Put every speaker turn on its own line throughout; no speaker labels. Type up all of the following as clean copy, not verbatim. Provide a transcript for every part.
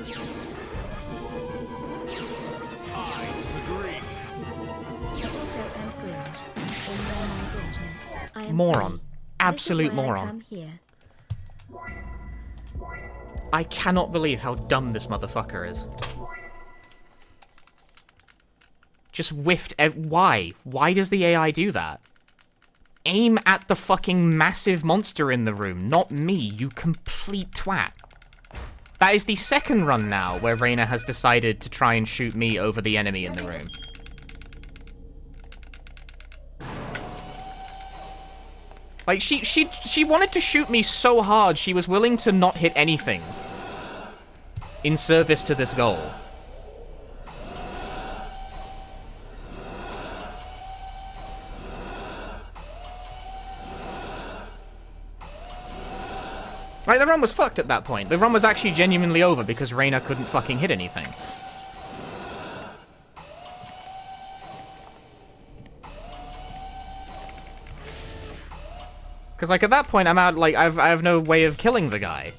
I disagree.
Moron. Absolute moron. I cannot believe how dumb this motherfucker is. Just whiffed why? Why does the AI do that? Aim at the fucking massive monster in the room, not me, you complete twat. That is the second run now where Reyna has decided to try and shoot me over the enemy in the room. Like, she wanted to shoot me so hard she was willing to not hit anything in service to this goal. Like, the run was fucked at that point. The run was actually genuinely over because Reyna couldn't fucking hit anything. Because, like, at that point, I'm out, like, I have no way of killing the guy.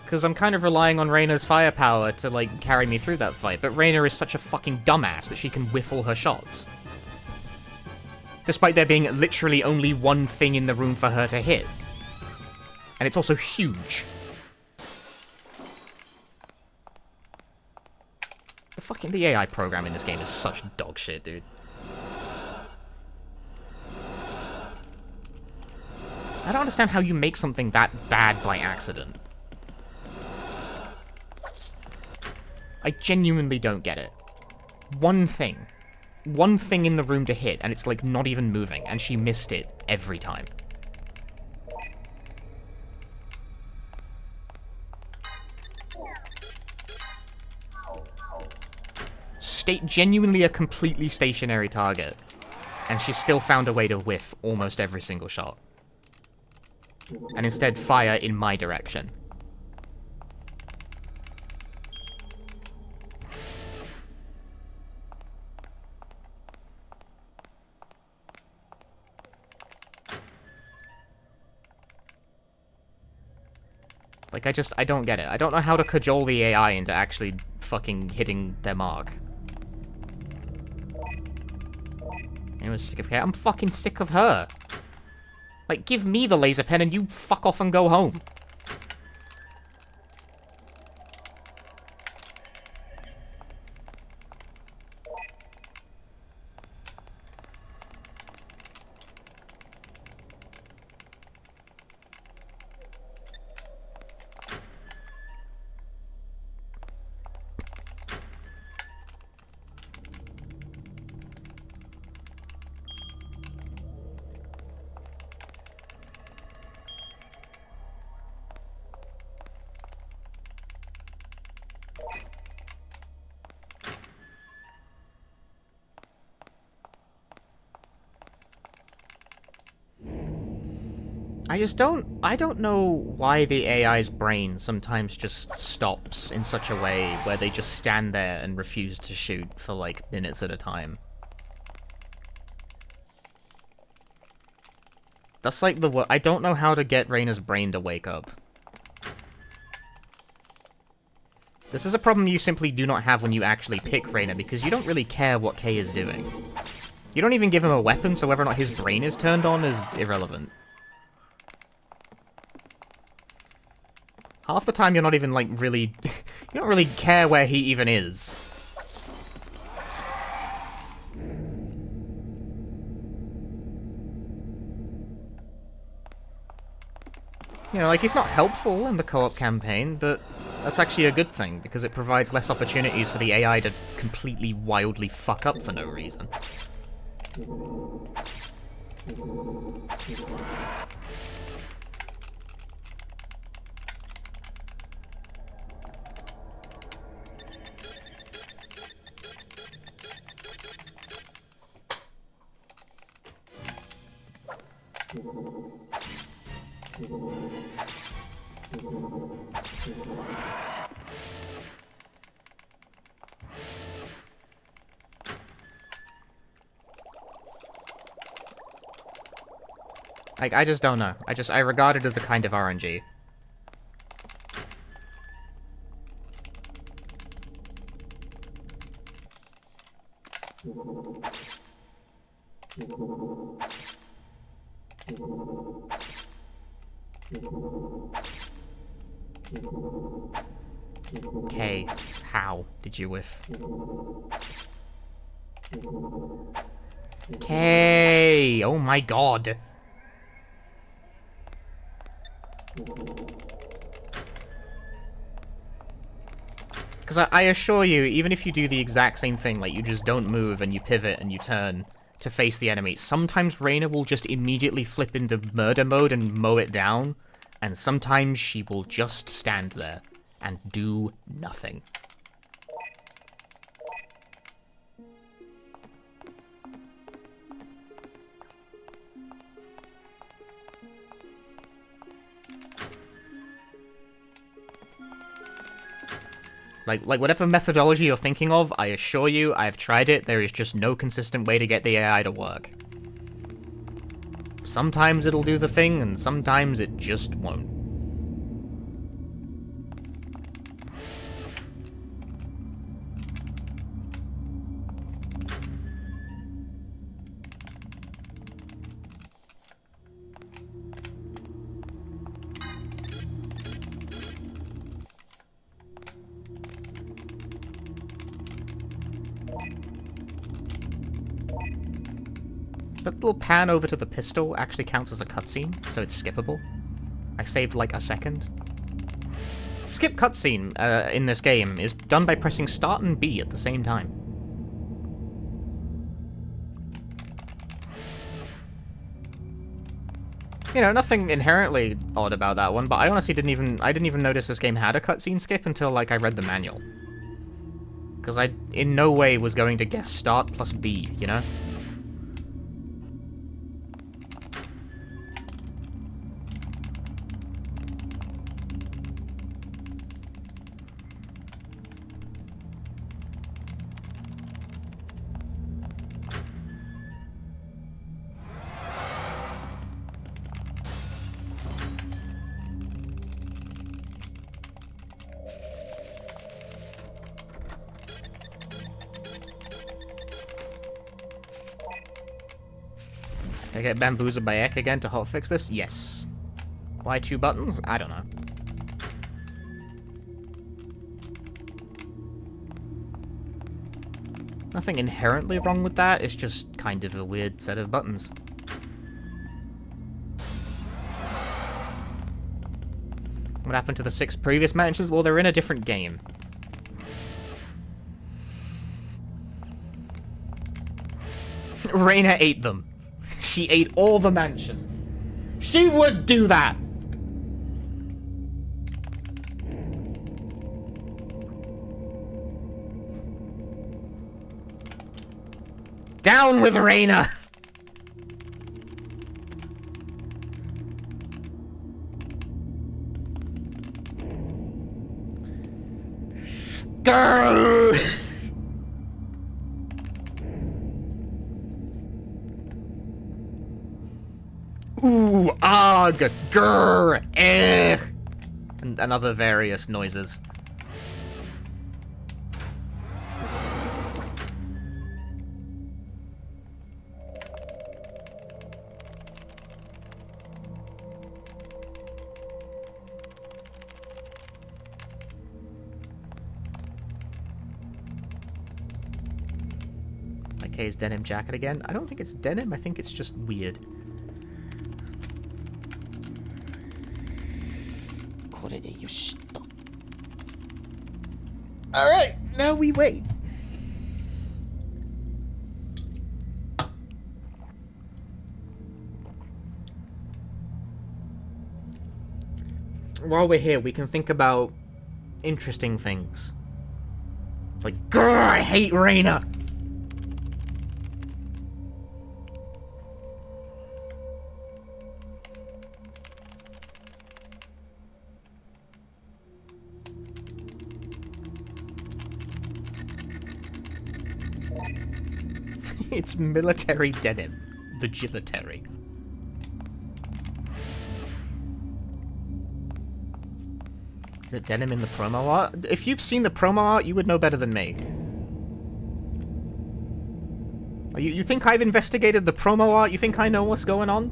Because I'm kind of relying on Reyna's firepower to, like, carry me through that fight. But Reyna is such a fucking dumbass that she can whiff all her shots. Despite there being literally only one thing in the room for her to hit. And it's also huge. The AI program in this game is such dog shit, dude. I don't understand how you make something that bad by accident. I genuinely don't get it. One thing in the room to hit, and it's like not even moving, and she missed it every time. Genuinely a completely stationary target, and she still found a way to whiff almost every single shot. And instead fire in my direction. Like, I don't get it. I don't know how to cajole the AI into actually fucking hitting their mark. I'm sick of her. I'm fucking sick of her. Like, give me the laser pen and you fuck off and go home. I don't know why the AI's brain sometimes just stops in such a way where they just stand there and refuse to shoot for, like, minutes at a time. That's like I don't know how to get Reyna's brain to wake up. This is a problem you simply do not have when you actually pick Reyna, because you don't really care what Kay is doing. You don't even give him a weapon, so whether or not his brain is turned on is irrelevant. Half the time you're not even, like, really... you don't really care where he even is. You know, like, he's not helpful in the co-op campaign, but that's actually a good thing, because it provides less opportunities for the AI to completely wildly fuck up for no reason. Like, I just don't know. I regard it as a kind of RNG. Okay, how did you whiff? Okay, oh my god. Because I assure you, even if you do the exact same thing, like you just don't move and you pivot and you turn to face the enemy, sometimes Reyna will just immediately flip into murder mode and mow it down, and sometimes she will just stand there and do nothing. Like whatever methodology you're thinking of, I assure you, I've tried it, there is just no consistent way to get the AI to work. Sometimes it'll do the thing, and sometimes it just won't. That little pan over to the pistol actually counts as a cutscene, so it's skippable. I saved like a second. Skip cutscene in this game is done by pressing start and B at the same time. You know, nothing inherently odd about that one, but I honestly didn't even notice this game had a cutscene skip until like I read the manual. Because I in no way was going to guess start plus B, you know? Can I get bamboozled by Ek again to hotfix this? Yes. Why 2 buttons? I don't know. Nothing inherently wrong with that, it's just kind of a weird set of buttons. What happened to the 6 previous mansions? Well, they're in a different game. Reyna ate them. She ate all the mansions. She would do that! Down with Reyna! Girl! Ooh, ugh, grr, eh, and other various noises. Kay's denim jacket again. I don't think it's denim, I think it's just weird. Alright, now we wait. While we're here, we can think about interesting things. Like, grr, I hate Reyna! It's military denim. Vigilitary. Is it denim in the promo art? If you've seen the promo art, you would know better than me. You think I've investigated the promo art? You think I know what's going on?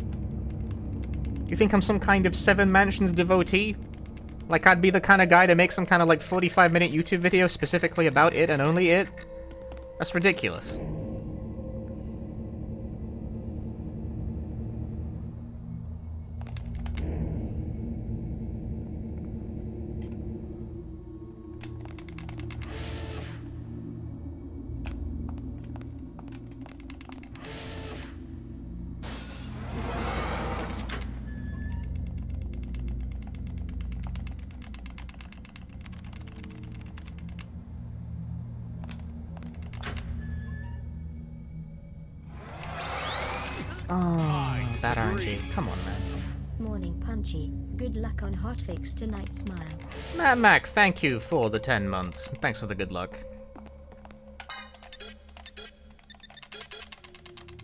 You think I'm some kind of Seven Mansions devotee? Like I'd be the kind of guy to make some kind of like 45-minute YouTube video specifically about it and only it? That's ridiculous. Oh, that RNG. Come on, man.
Morning, Punchy. Good luck on hotfix tonight, smile.
Mac, thank you for the 10 months. Thanks for the good luck.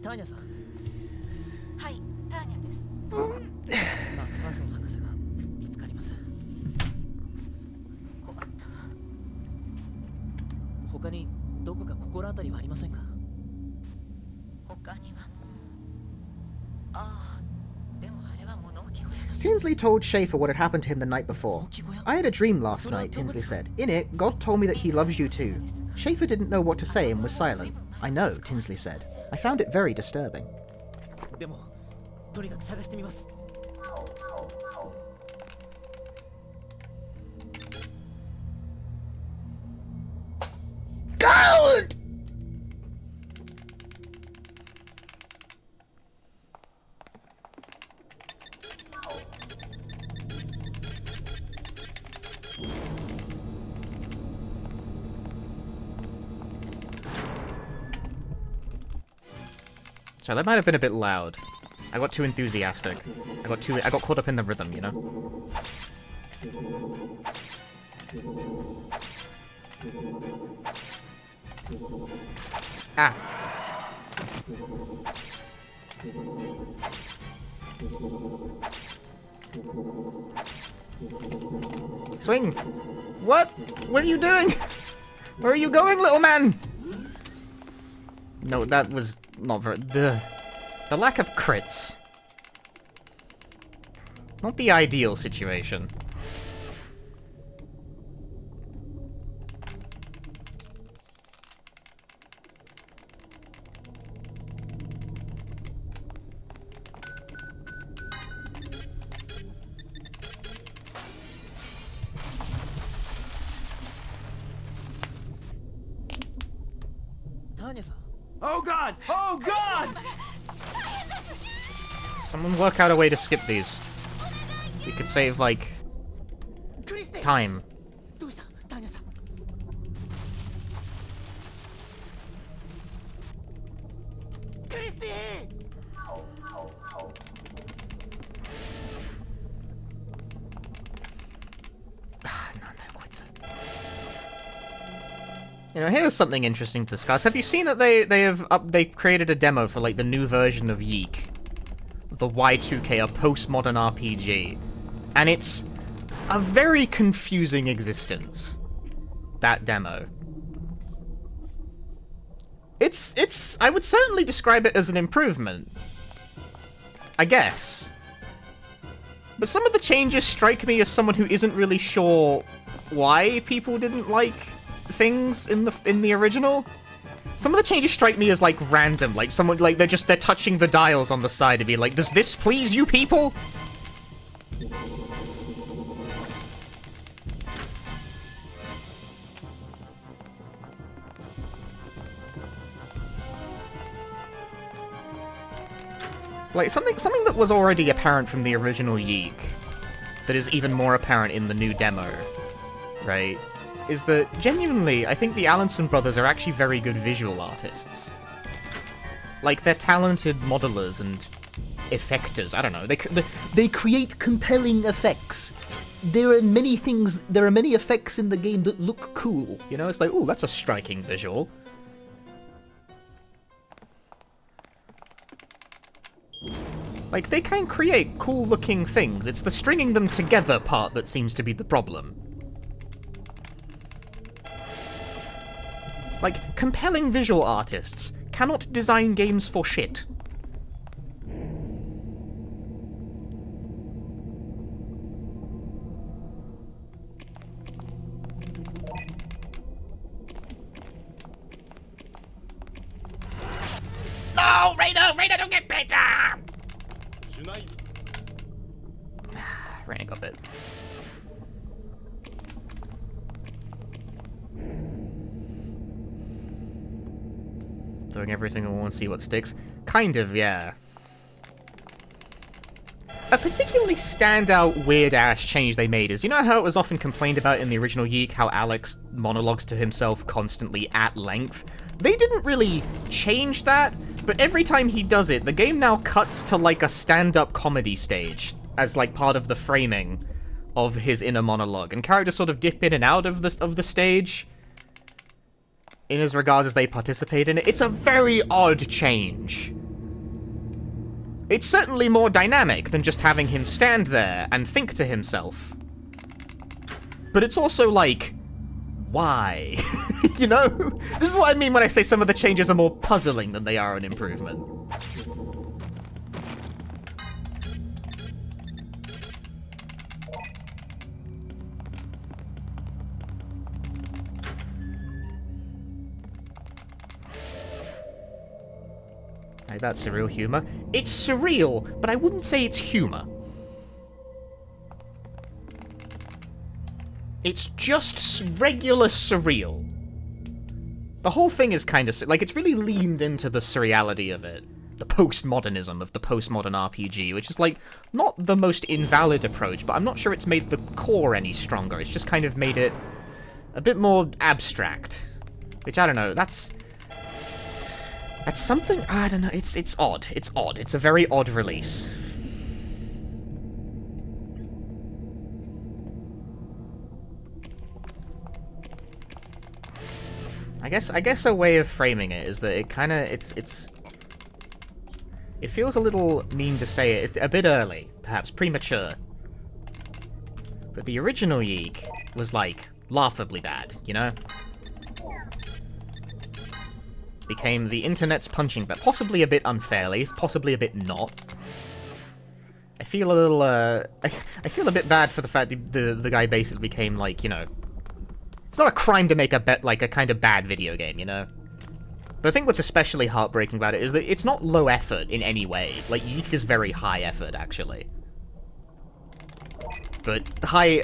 Tanya-san.
Hi, Tanya です。
マスオ博士が見つかります。
困ったわ。
他にどこか心当たりはありませんか？
他にはもう。ああ、でもあれは物置小屋だし。
Tinsley told Schaefer what had happened to him the night before. I had a dream last night, Tinsley said. In it, God told me that he loves you too. Schaefer didn't know what to say and was silent. I know, Tinsley said. I found it very disturbing.
でもとにかく探してみます。
God!
So that might have been a bit loud. I got too enthusiastic. I got caught up in the rhythm, you know? Ah. Swing! What? What are you doing? Where are you going, little man? No, that was not very... The lack of crits. Not the ideal situation.
Tanya-san.
Oh god! Oh god!
Someone work out a way to skip these. We could save, like, time.
どうした？Tanya-san. Christy!
You know, here's something interesting to discuss. Have you seen that they created a demo for like the new version of Yeek, the Y2K, a postmodern RPG, and it's a very confusing existence. That demo. It's I would certainly describe it as an improvement, I guess. But some of the changes strike me as someone who isn't really sure why people didn't like things in the original. Some of the changes strike me as like random, like someone like they're touching the dials on the side and be like, does this please you people? Like something that was already apparent from the original Yeek that is even more apparent in the new demo, right? Is that genuinely, I think the Allenson brothers are actually very good visual artists. Like, they're talented modelers and effectors. I don't know. They create compelling effects. There are many effects in the game that look cool. You know, it's like, oh, that's a striking visual. Like, they can create cool-looking things. It's the stringing them together part that seems to be the problem. Like, compelling visual artists cannot design games for shit. No, Rainer, don't get bit. Rainer got bit. Throwing everything at once, see what sticks. Kind of, yeah. A particularly standout weird-ass change they made is, you know how it was often complained about in the original Yeek, how Alex monologues to himself constantly at length? They didn't really change that, but every time he does it, the game now cuts to like a stand-up comedy stage as like part of the framing of his inner monologue, and characters sort of dip in and out of the stage in as regards as they participate in it. It's a very odd change. It's certainly more dynamic than just having him stand there and think to himself. But it's also like, why? You know? This is what I mean when I say some of the changes are more puzzling than they are an improvement. Like, that's surreal humor. It's surreal, but I wouldn't say it's humor. It's just regular surreal. The whole thing is kind of... like, it's really leaned into the surreality of it. The postmodernism of the postmodern RPG, which is, like, not the most invalid approach, but I'm not sure it's made the core any stronger. It's just kind of made it a bit more abstract. Which, I don't know, that's something... I don't know, it's odd. It's odd. It's a very odd release. I guess a way of framing it is that it kind of... It feels a little mean to say it, a bit early, perhaps premature. But the original Yeek was, like, laughably bad, you know? Became the internet's punching bag, possibly a bit unfairly, possibly a bit not. I feel a little, I feel a bit bad for the fact that the guy basically became, like, you know... It's not a crime to make a kind of bad video game, you know? But I think what's especially heartbreaking about it is that it's not low effort in any way. Like, Yeek is very high effort, actually. But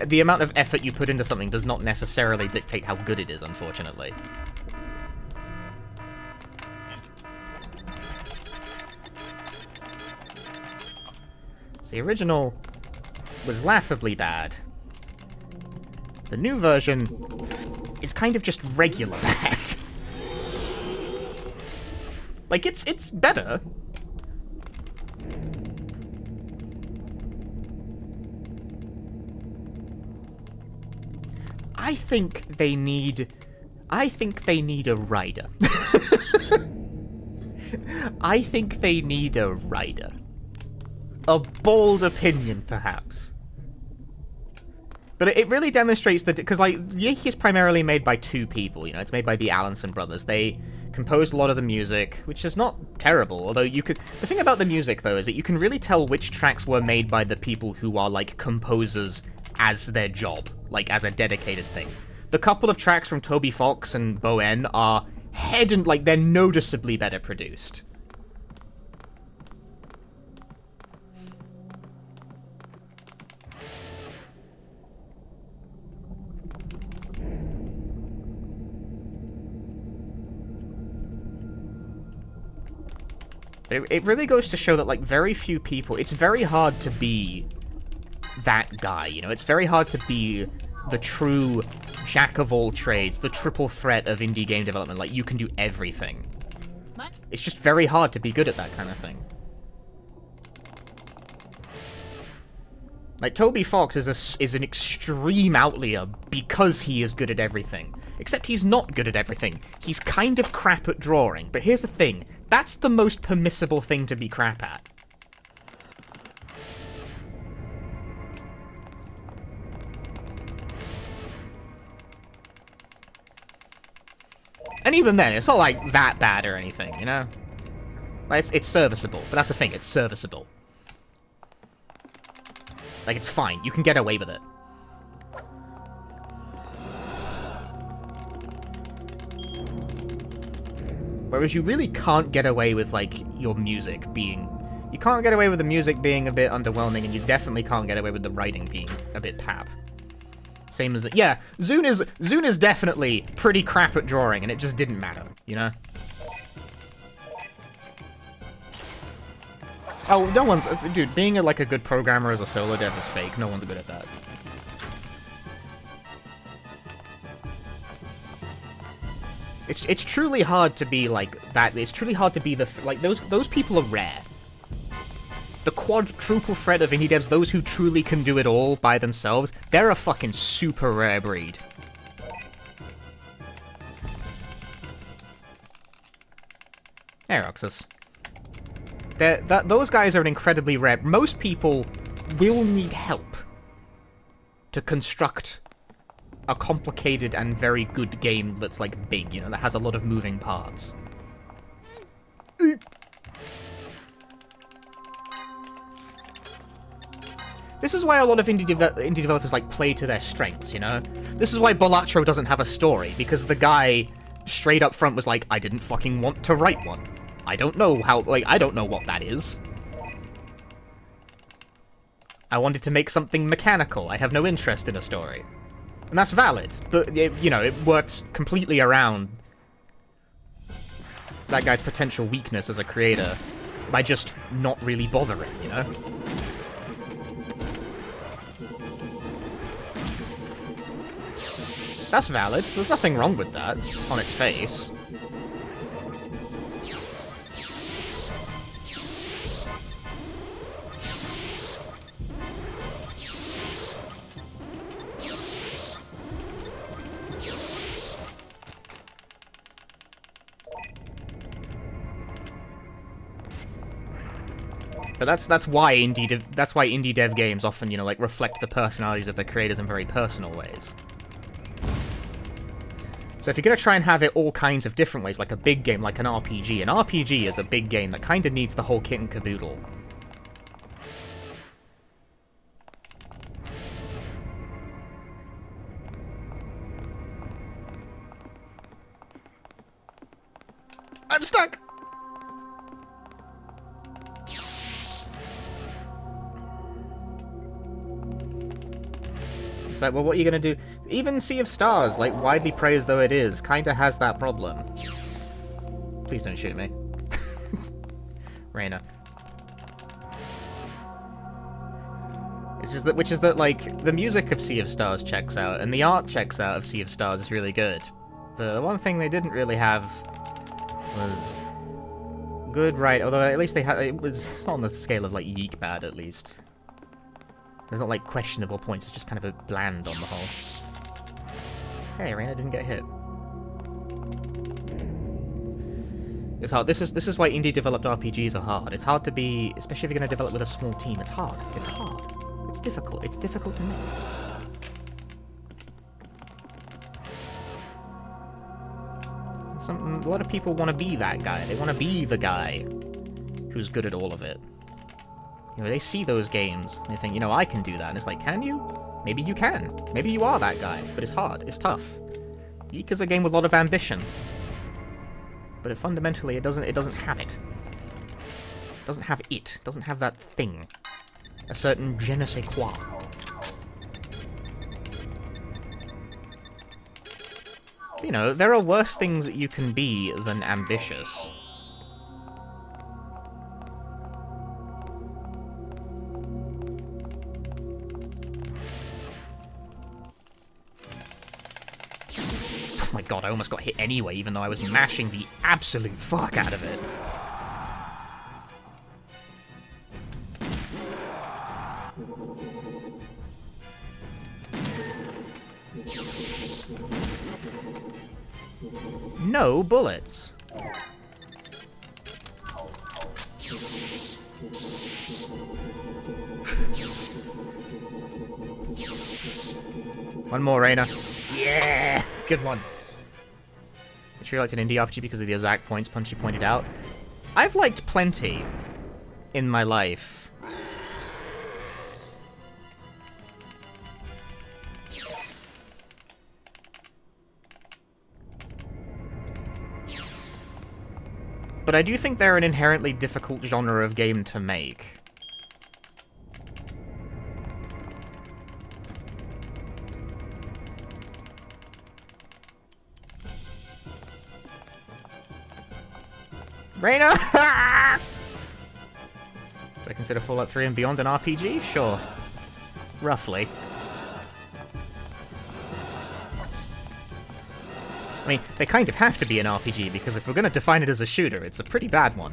the amount of effort you put into something does not necessarily dictate how good it is, unfortunately. So the original was laughably bad. The new version is kind of just regular bad. Like, it's better. I think they need a writer. I think they need a writer. A bold opinion, perhaps. But it really demonstrates that, because, like, Yeek is primarily made by two people, you know, it's made by the Allenson brothers. They composed a lot of the music, which is not terrible, although you could... The thing about the music, though, is that you can really tell which tracks were made by the people who are, like, composers as their job, like, as a dedicated thing. The couple of tracks from Toby Fox and Boen are like, they're noticeably better produced. It really goes to show that, like, very few people... It's very hard to be that guy, you know? It's very hard to be the true jack of all trades, the triple threat of indie game development. Like, you can do everything. It's just very hard to be good at that kind of thing. Like, Toby Fox is an extreme outlier because he is good at everything. Except he's not good at everything. He's kind of crap at drawing. But here's the thing. That's the most permissible thing to be crap at. And even then, it's not like that bad or anything, you know? Like, it's serviceable, but that's the thing, it's serviceable. Like, it's fine, you can get away with it. Whereas you really can't get away with, like, your music being... You can't get away with the music being a bit underwhelming, and you definitely can't get away with the writing being a bit pap. Same as... Yeah, Zune is definitely pretty crap at drawing, and it just didn't matter, you know? Oh, no one's... Dude, being like a good programmer as a solo dev is fake. No one's good at that. It's truly hard to be like that. It's truly hard to be the... Like, those people are rare. The quadruple threat of indie devs, those who truly can do it all by themselves, they're a fucking super rare breed. Hey, Roxas. Those guys are an incredibly rare... Most people will need help to construct a complicated and very good game that's, like, big, you know, that has a lot of moving parts. This is why a lot of indie developers, like, play to their strengths, you know? This is why Bolatro doesn't have a story, because the guy straight up front was like, I didn't fucking want to write one. I don't know how, like, I don't know what that is. I wanted to make something mechanical. I have no interest in a story. And that's valid, but, you know, it works completely around that guy's potential weakness as a creator by just not really bothering, you know? That's valid. There's nothing wrong with that, on its face. But that's why indie dev games often, you know, like, reflect the personalities of the creators in very personal ways. So if you're gonna try and have it all kinds of different ways, like a big game, like an RPG is a big game that kind of needs the whole kit and caboodle. I'm stuck! It's like, well, what are you gonna do? Even Sea of Stars, like, widely praised though it is, kinda has that problem. Please don't shoot me. Reina. It's just that, which is that, like, the music of Sea of Stars checks out, and the art checks out of Sea of Stars is really good. But the one thing they didn't really have was good, right? Although at least they had, it's not on the scale of, like, Yeek Bad, at least. There's not, like, questionable points, it's just kind of a bland on the whole. Hey, Reina didn't get hit. It's hard. This is why indie-developed RPGs are hard. It's hard to be, especially if you're going to develop with a small team. It's hard. It's hard. It's difficult. It's difficult to make. A lot of people want to be that guy. They want to be the guy who's good at all of it. You know, they see those games, and they think, you know, I can do that. And it's like, can you? Maybe you can. Maybe you are that guy. But it's hard. It's tough. Yeek is a game with a lot of ambition. But fundamentally, it doesn't have it. It doesn't have it. It doesn't have that thing. A certain je ne sais quoi. You know, there are worse things that you can be than ambitious. Oh my god, I almost got hit anyway, even though I was mashing the absolute fuck out of it. No bullets. One more, Reina. Yeah! Good one. I sure liked an indie RPG because of the exact points Punchy pointed out. I've liked plenty in my life. But I do think they're an inherently difficult genre of game to make. Reina! Do I consider Fallout 3 and Beyond an RPG? Sure. Roughly. I mean, they kind of have to be an RPG, because if we're going to define it as a shooter, it's a pretty bad one.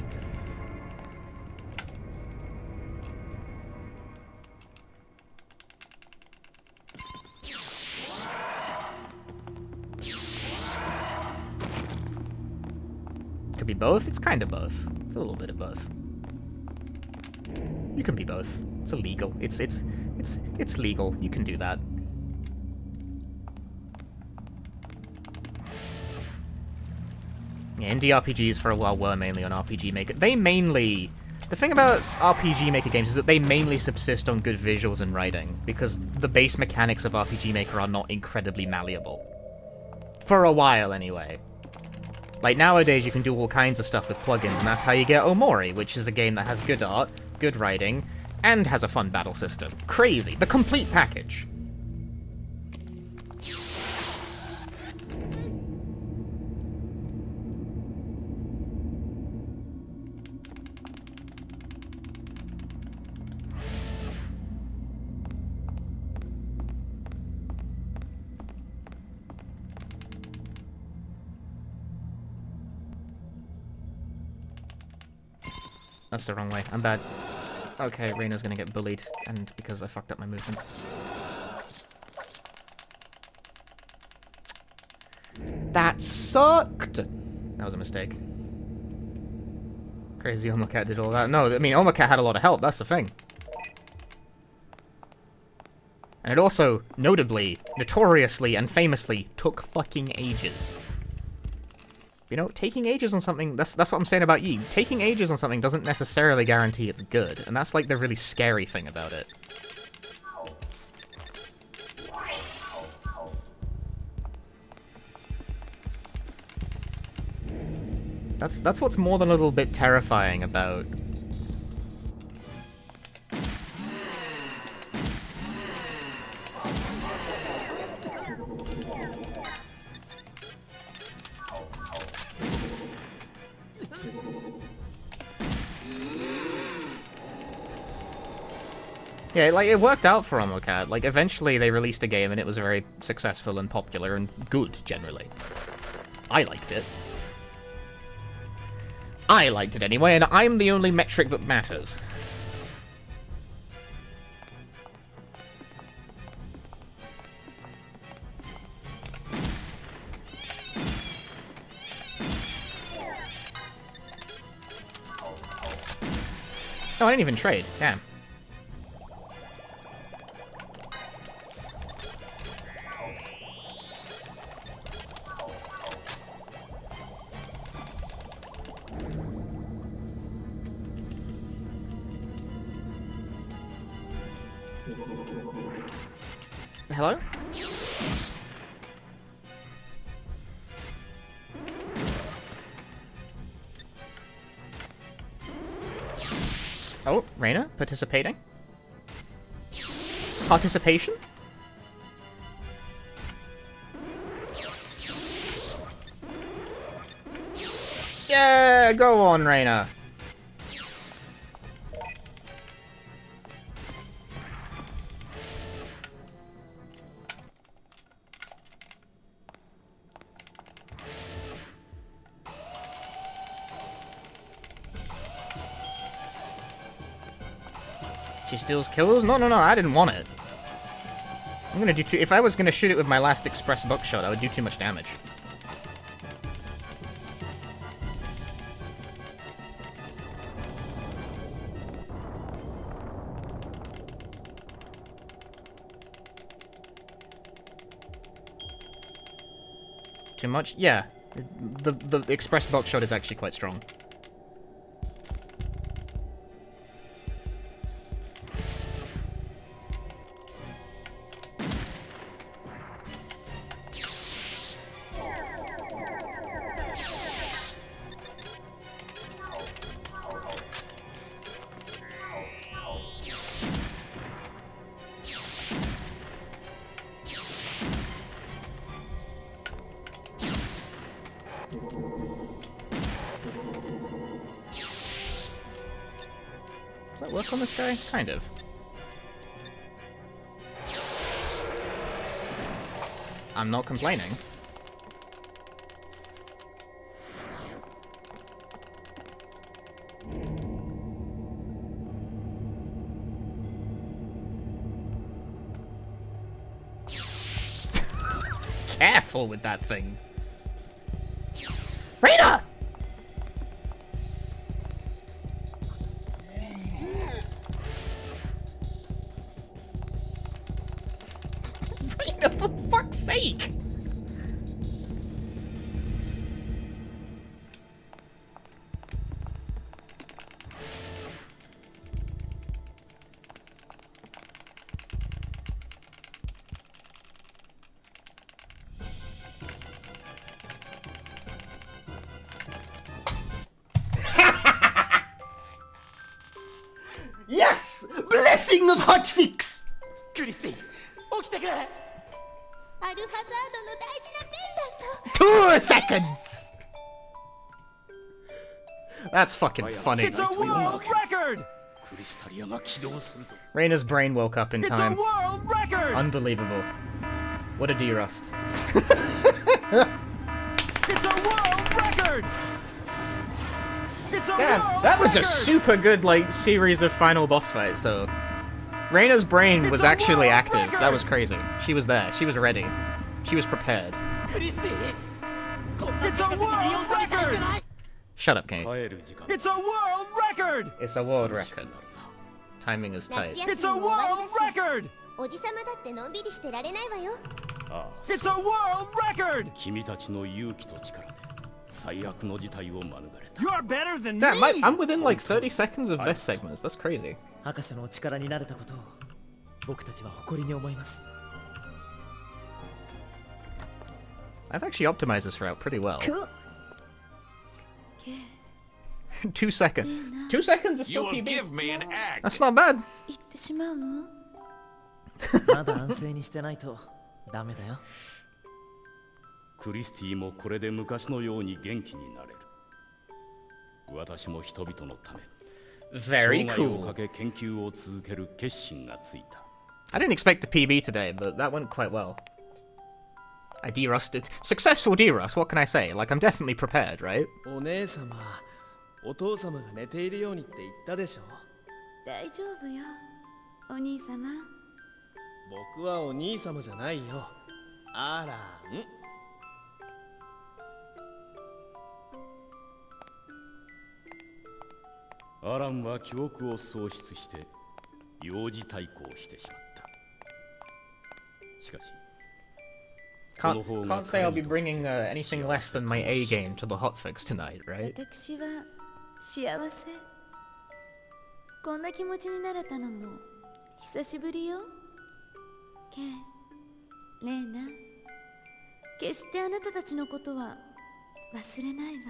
Could be both? It's kind of both. It's a little bit of both. You can be both. It's illegal. It's legal. You can do that. Yeah, indie RPGs for a while were mainly on RPG Maker. They mainly... The thing about RPG Maker games is that they mainly subsist on good visuals and writing, because the base mechanics of RPG Maker are not incredibly malleable. For a while, anyway. Like, nowadays you can do all kinds of stuff with plugins, and that's how you get Omori, which is a game that has good art, good writing, and has a fun battle system. Crazy. The complete package. That's the wrong way. I'm bad. Okay, Reina's gonna get bullied, and because I fucked up my movement. That sucked! That was a mistake. Crazy Omocat did all that. No, I mean, Omocat had a lot of help, that's the thing. And it also, notably, notoriously, and famously, took fucking ages. You know, taking ages on something, that's what I'm saying about Yi. Taking ages on something doesn't necessarily guarantee it's good, and that's like the really scary thing about it. That's what's more than a little bit terrifying about... Yeah, like, it worked out for Omocat. Like, eventually they released a game and it was very successful and popular and good, generally. I liked it. I liked it anyway, and I'm the only metric that matters. Oh, I didn't even trade. Damn. Hello? Oh, Reina, participating? Participation? Yeah, go on, Reina. She steals kills? No, I didn't want it. I'm gonna do too- if I was gonna shoot it with my last express buckshot, I would do too much damage. Too much? Yeah. The express box shot is actually quite strong. Does that work on this guy? Kind of. I'm not complaining. Careful with that thing. Rita! Rita, for fuck's sake!
Yes! Blessing of hotfix!
クリスティ起きてくれ。
アルハザードの大事なペンダント。
2 seconds!
That's fucking funny.
It's a world record!
クリスタリアが起動するぞ。
Raina's brain woke up in
It's a
time.
world record!
Unbelievable. What a D-Rust.
It's a world record! It's a
Damn,
world
that was a
record!
super good, like, series of final boss fights, so... Raina's brain was
It's a
actually
world
active.
record!
That was crazy. She was there. She was ready. She was prepared.
クリスティこんな
It's a world record!
Shut up, Kate.
帰る時間
It's a world record!
It's a world record. Timing is tight.
夏
It's
休
a
みも終わ
world
りだし
record!
おじさまだってのんびりしてられないわよ。
ああ
It's a world record!
君たちの勇気と力で最悪の事態を免れた
You're better than
Damn,
me!
I'm within like 30 seconds of best segments. That's crazy.
博士のお力になれたことを僕たちは誇りに思います。
I've actually optimized this route pretty well. 2 seconds. 2 seconds is still PB.
me an egg!
That's not bad.
行ってしまうの？
まだ安静にしてないとダメだよ。
クリスティもこれで昔のように元気になれる私も人々のため
Very
生涯を
cool.
かけ研究を続ける決心がついた
I didn't expect a PB today, but that went quite well. I D-rusted. Successful D-rust, what can I say? Like, I'm definitely prepared, right?
お姉様、お父様が寝ているようにって言ったでしょ。
大丈夫よ、お兄様。
僕はお兄様じゃないよ。あらん。
アランは記憶を喪失して幼児対抗してしまったしかし
Can't say I'll be bringing anything less than my A game to the hotfix tonight, right?
私は幸せ。こんな気持ちになれたのも久しぶりよ。ケイ、レイナ、決してあなたたちのことは忘れないわ。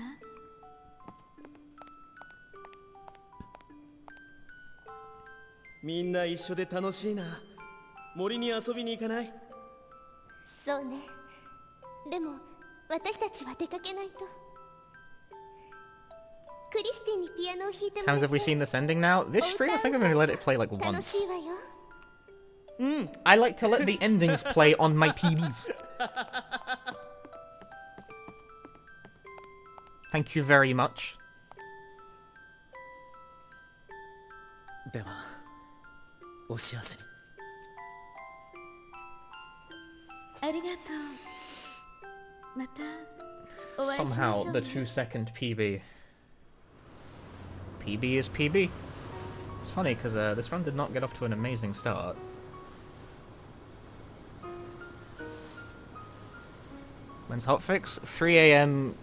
みんな一緒で楽しいな。森に遊びに行かない？
そうね。でも私たちは出かけないと。クリスティにピアノを弾いてもら
Times
って。
have we seen this ending now? This stream, I think I'm gonna let it play like
楽
once.
しいわよ。
I like to let the endings play on my PBs. Thank you very much.
では、お幸せに。
ありがとう。またお会いしましょ
Somehow,
う
the
ね。
2-second PB. PB is PB. It's funny because this run did not get off to an amazing start. When's hotfix? 3 a.m.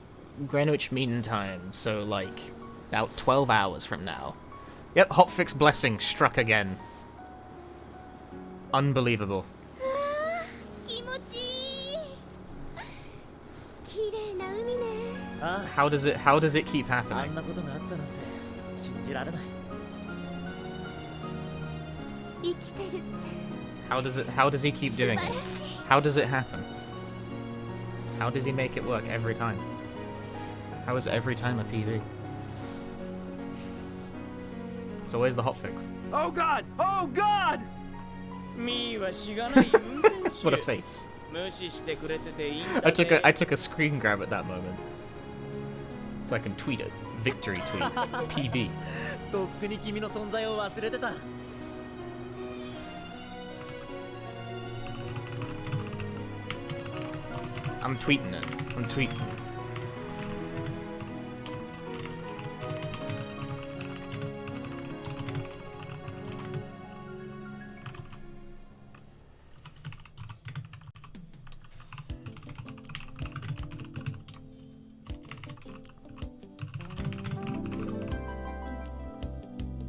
Greenwich Mean Time, so like about 12 hours from now. Yep, hotfix blessing struck again. Unbelievable.
気持ちいい綺麗な海ね
How does it keep
あ
happening?
んなことがあったなんて信じられない
生きてるって
How does he keep
素
doing
晴
it?
らしい
How does it happen? How does he make it work every time? How is every time a PB? It's always the hotfix.
Oh God! Oh God!
ミーはしがない運転手
What a face.
無視してくれてていいんだ
I took a
ね
screen grab at that moment. So I can tweet it. Victory tweet. PB.
とっくに君の存在を忘れてた
I'm tweeting it. I'm tweeting.